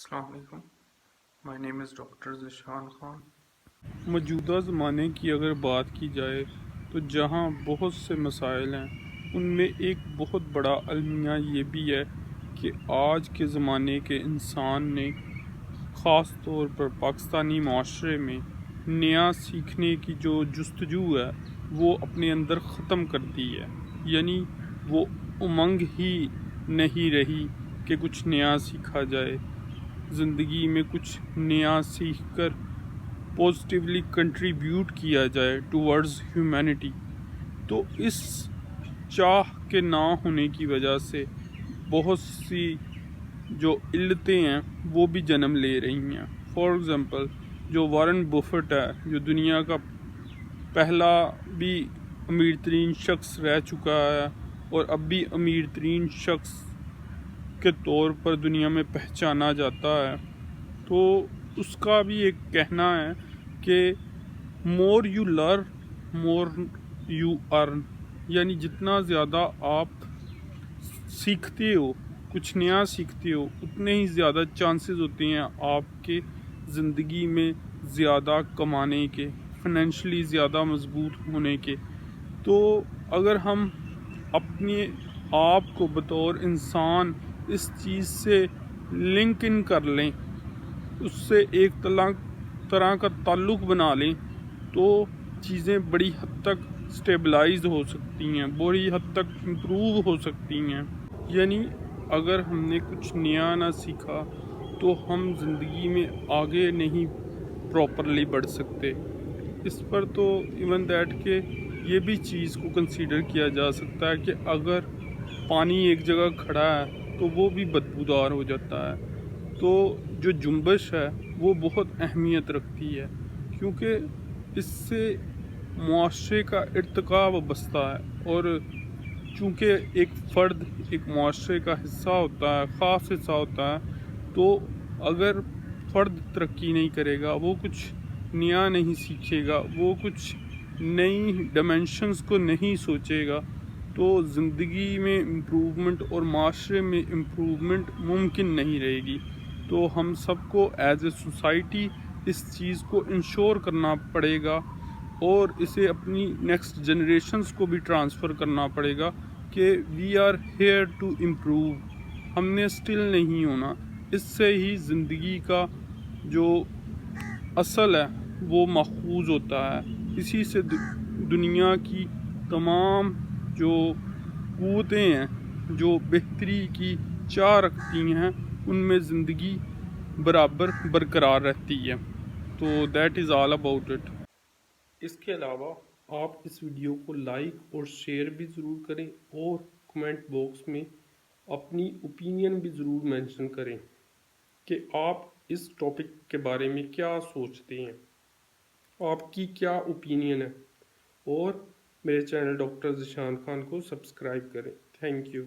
السلام علیکم. مائی نیم is doctor Zeeshan Khan. موجودہ زمانے کی اگر بات کی جائے تو جہاں بہت سے مسائل ہیں ان میں ایک بہت بڑا المیہ یہ بھی ہے کہ آج کے زمانے کے انسان نے خاص طور پر پاکستانی معاشرے میں نیا سیکھنے کی جو جستجو ہے وہ اپنے اندر ختم کر دی ہے. یعنی وہ امنگ ہی نہیں رہی کہ کچھ نیا سیکھا جائے، زندگی میں کچھ نیا سیکھ کر پازیٹیولی کنٹریبیوٹ کیا جائے ٹورڈز ہیومینٹی. تو اس چاہ کے نہ ہونے کی وجہ سے بہت سی جو علتیں ہیں وہ بھی جنم لے رہی ہیں. فار ایگزامپل جو وارن بفٹ ہے، جو دنیا کا پہلا بھی امیر ترین شخص رہ چکا ہے اور اب بھی امیر ترین شخص کے طور پر دنیا میں پہچانا جاتا ہے، تو اس کا بھی ایک کہنا ہے کہ more you learn more you earn. یعنی جتنا زیادہ آپ سیکھتے ہو، کچھ نیا سیکھتے ہو، اتنے ہی زیادہ چانسز ہوتے ہیں آپ کے زندگی میں زیادہ کمانے کے، فنینشلی زیادہ مضبوط ہونے کے. تو اگر ہم اپنے آپ کو بطور انسان اس چیز سے لنک ان کر لیں، اس سے ایک طرح کا تعلق بنا لیں، تو چیزیں بڑی حد تک سٹیبلائز ہو سکتی ہیں، بڑی حد تک امپروو ہو سکتی ہیں. یعنی اگر ہم نے کچھ نیا نہ سیکھا تو ہم زندگی میں آگے نہیں پراپرلی بڑھ سکتے. اس پر تو ایون دیٹ کہ یہ بھی چیز کو کنسیڈر کیا جا سکتا ہے کہ اگر پانی ایک جگہ کھڑا ہے تو وہ بھی بدبودار ہو جاتا ہے. تو جو جنبش ہے وہ بہت اہمیت رکھتی ہے، کیونکہ اس سے معاشرے کا ارتقا وابستہ ہے. اور چونکہ ایک فرد ایک معاشرے کا حصہ ہوتا ہے، خاص حصہ ہوتا ہے، تو اگر فرد ترقی نہیں کرے گا، وہ کچھ نیا نہیں سیکھے گا، وہ کچھ نئی ڈائمینشنز کو نہیں سوچے گا، تو زندگی میں امپروومنٹ اور معاشرے میں امپروومنٹ ممکن نہیں رہے گی. تو ہم سب کو ایز اے سوسائٹی اس چیز کو انشور کرنا پڑے گا اور اسے اپنی نیکسٹ جنریشنز کو بھی ٹرانسفر کرنا پڑے گا کہ we are here to improve. ہم نے اسٹل نہیں ہونا. اس سے ہی زندگی کا جو اصل ہے وہ ماخوذ ہوتا ہے. اسی سے دنیا کی تمام جو قوتیں ہیں جو بہتری کی چاہ رکھتی ہیں ان میں زندگی برابر برقرار رہتی ہے. تو that is all about it. اس کے علاوہ آپ اس ویڈیو کو لائک اور شیئر بھی ضرور کریں اور کمنٹ باکس میں اپنی اوپینین بھی ضرور مینشن کریں کہ آپ اس ٹاپک کے بارے میں کیا سوچتے ہیں، آپ کی کیا اوپینین ہے. اور میرے چینل ڈاکٹر ذیشان خان کو سبسکرائب کریں. Thank you.